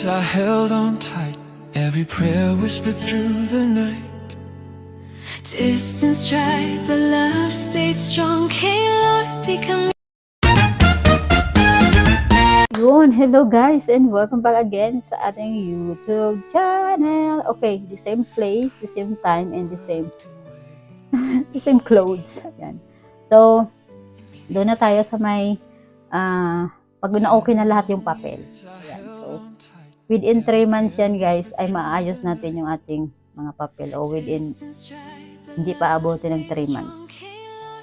days I held on tight, every prayer whispered through the night. Distance tried, but love stayed strong. Can't Lord, di kami. Yun, hello guys and welcome back again sa ating YouTube channel. Okay, the same place, the same time, and the same clothes. Ayan. So, doon na tayo sa may pag na-okay na lahat yung papel. Ayan. So, within 3 months yan guys, ay maayos natin yung ating mga papel o within hindi pa abutin ng 3 months.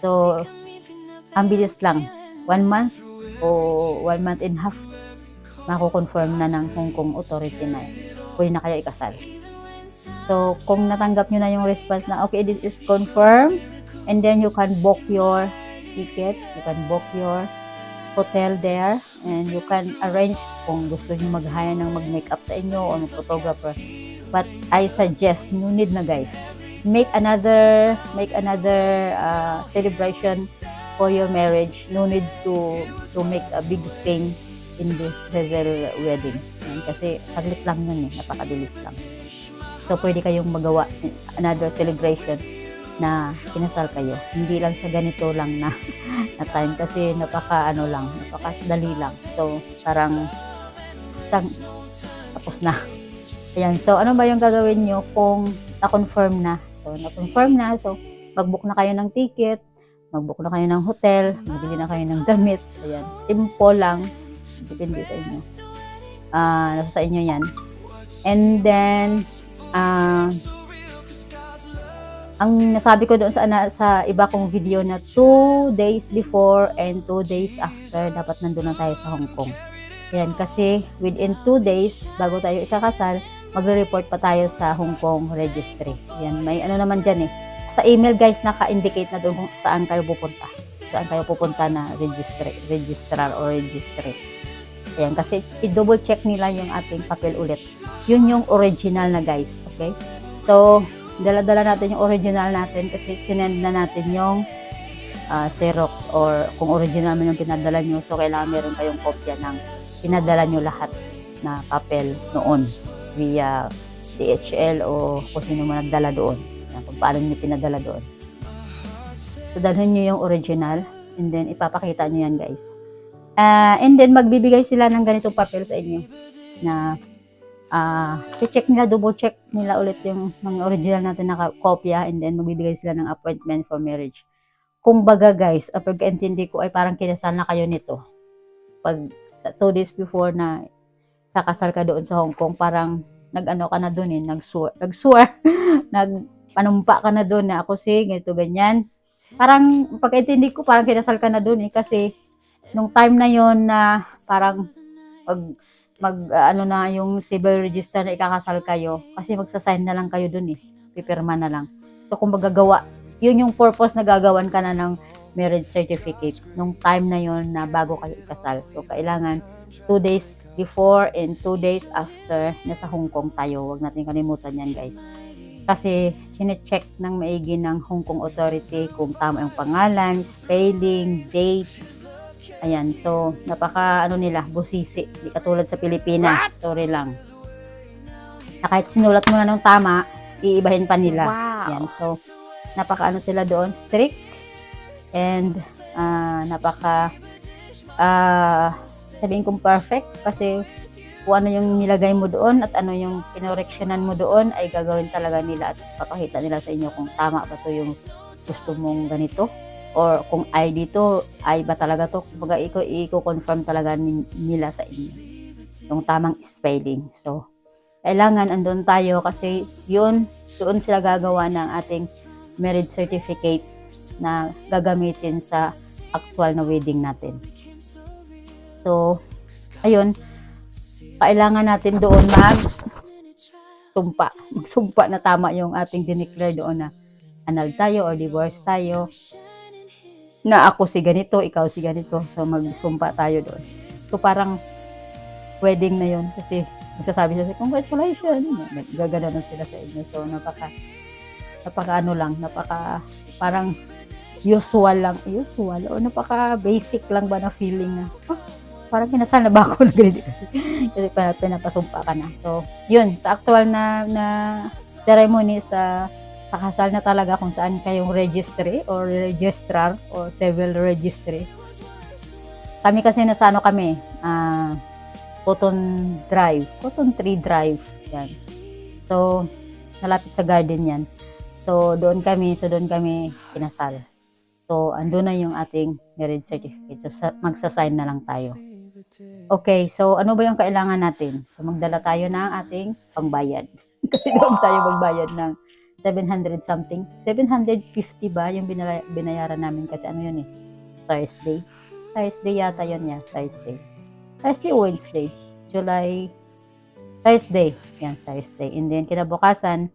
So, ang bilis lang. 1 month o 1 month and a half mako-confirm na ng Hong Kong authority na pwede na kayo ikasal. So, kung natanggap nyo na yung response na, okay, this is confirmed, and then you can book your tickets, you can book your hotel there, and you can arrange kung gusto nyo mag-hire ng mag-makeup sa inyo o mag-photographer. But I suggest, no need na guys. Make another celebration for your marriage. No need to make a big thing in this Hazel wedding. Kasi saglit lang yun napakabilis lang. So, pwede kayong magawa another celebration na kinasal kayo. Hindi lang sa ganito lang na time kasi napakadali lang. So, parang tapos na. Ayan. So, ano ba yung gagawin nyo kung na-confirm na? So, mag-book na kayo ng ticket, mag-book na kayo ng hotel, magbili na kayo ng damit. Ayan. Simple lang. Depende sa inyo. Nasa sa inyo yan. And then, ang nasabi ko doon sa iba kong video na 2 days before and 2 days after, dapat nandun na tayo sa Hong Kong. Yan, kasi within 2 days, bago tayo ikakasal, magre-report pa tayo sa Hong Kong registry. Yan, may ano naman dyan Sa email guys, naka-indicate na doon kung saan kayo pupunta. Saan kayo pupunta na registrar or registry. Ayan, kasi i-double check nila yung ating papel ulit. Yun yung original na guys, okay? So, dala-dala natin yung original natin kasi sinend na natin yung Xerox or kung original man yung pinadala nyo. So, kailangan meron kayong kopya ng pinadala nyo lahat na papel noon via DHL o kung sino man nagdala doon. Kung paano nyo pinadala doon. So, dalhin nyo yung original and then ipapakita nyo yan guys. And then magbibigay sila ng ganitong papel sa inyo na check nila, double check nila ulit yung mga original natin na kopya and then magbibigay sila ng appointment for marriage. Kung baga guys, pagkaintindi ko ay parang kinasal na kayo nito. Pag 2 days before na kakasal ka doon sa Hong Kong, parang nag-ano ka na doon nag-swear, nagpanumpa ka na doon na ako ganito ganyan. Parang pagkaintindi ko parang kinasal ka na doon kasi nung time na yon na parang na yung civil register na ikakasal kayo kasi magsasign na lang kayo dun pipirma na lang. So kung magagawa, yun yung purpose na gagawan ka na ng marriage certificate nung time na yon na bago kayo ikasal. So kailangan 2 days before and 2 days after nasa Hong Kong tayo. Huwag natin kalimutan yan guys. Kasi sine-check ng maigi ng Hong Kong authority kung tama yung pangalan, spelling, date. Ayan, so napaka nila, busisi. Di katulad sa Pilipinas. Sorry lang. Na kahit sinulat mo na ng tama, iibahin pa nila. Wow. Ayan, so napaka sila doon, strict. And napaka sabihin kong perfect kasi kung ano yung nilagay mo doon at ano yung kinoreksyonan mo doon ay gagawin talaga nila at papakita nila sa inyo kung tama ba to yung gusto mong ganito. Or kung ay dito, ay ba talaga to? Kumbaga, i-confirm talaga nila sa inyo yung tamang spelling. So, kailangan andun tayo kasi doon sila gagawa ng ating marriage certificate na gagamitin sa actual na wedding natin. So, ayun, kailangan natin doon magsumpa na tama yung ating dineclare doon na annulled tayo or divorce tayo. Na ako si ganito, ikaw si ganito. So, magsumpa tayo doon. So, parang wedding na yon kasi magsasabi sila, congratulations! Gagana na sila sa inyo. So, napaka parang usual o napaka basic lang ba na feeling na, parang kinasal na ba ako na ganito kasi pinapasumpa ka na. So, yun, sa actual na ceremony sa kasal na talaga kung saan kayong registry or registrar or civil registry. Kami kasi nasa ano kami, Cotton Tree Drive, yan. So, nalapit sa garden yan. So, doon kami kinasal. So, andun na yung ating marriage certificate. So, magsasign na lang tayo. Okay, so ano ba yung kailangan natin? So, magdala tayo ng ating pangbayad. Kasi doon tayo magbayad ng 700 something. 750 ba yung binayaran namin kasi ano yun eh, Thursday. Thursday yata yun ya, Thursday o Wednesday. Thursday. Yan, Thursday. And then, kinabukasan,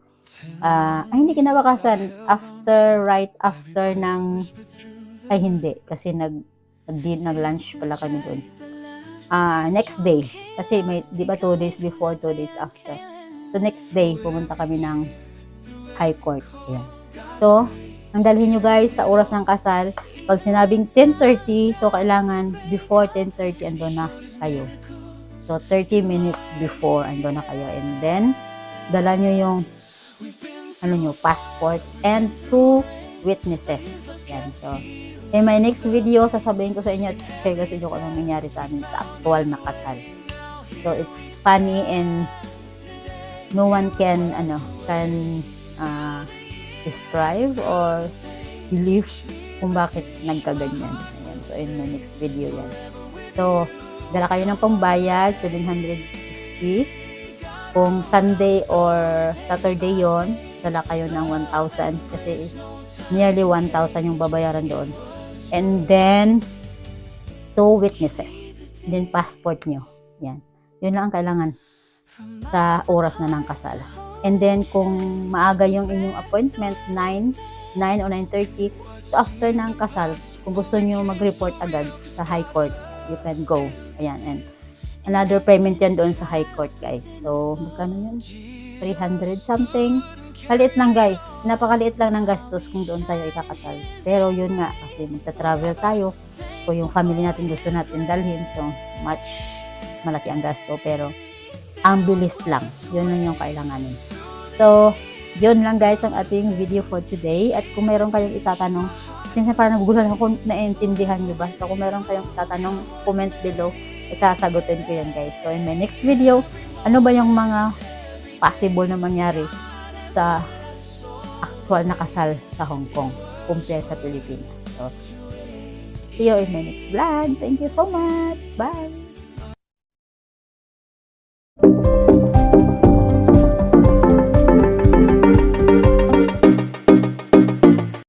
hindi kinabukasan, right after ng, hindi, kasi nag-lunch pala kami doon. Next day, kasi may, di ba 2 days before, 2 days after. So, next day, pumunta kami ng High Court. Ayan. So, ang dalhin nyo guys, sa oras ng kasal, pag sinabing 10:30, so kailangan before 10:30 andun na kayo. So, 30 minutes before andun na kayo. And then, dala nyo yung passport and 2 witnesses. Yan. So, in my next video, sasabihin ko sa inyo at share ko sa inyo kung anong nangyari sa amin sa actual na kasal. So, it's funny and no one can describe or believe kung bakit nagkaganyan. Ayan. So, in my next video yan. So, dala kayo ng pambayad, 750. Kung Sunday or Saturday yon, dala kayo ng 1,000 kasi nearly 1,000 yung babayaran doon. And then, 2 witnesses. And then, passport nyo. Yan. Yun lang ang kailangan sa oras na ng kasal. And then, kung maaga yung inyong appointment, 9 o 9:30, so after ng kasal, kung gusto nyo mag-report agad sa High Court, you can go. Ayan. And another payment yan doon sa High Court, guys. So, magkano yun? 300 something. Kaliit lang, guys. Napakaliit lang ng gastos kung doon tayo ikakasal. Pero yun nga, kasi magta-travel tayo. Kung yung family natin gusto natin dalhin, so much malaki ang gasto. Pero, ang bilis lang. Yun lang yung kailanganin. So, yun lang guys ang ating video for today. At kung meron kayong itatanong, since parang nagugulan ako, naintindihan nyo ba? So, kung meron kayong itatanong, comment below. Isasagutin ko yan guys. So, in my next video, ano ba yung mga possible na mangyari sa actual na kasal sa Hong Kong compared sa Pilipinas. So, see you in my next vlog. Thank you so much. Bye!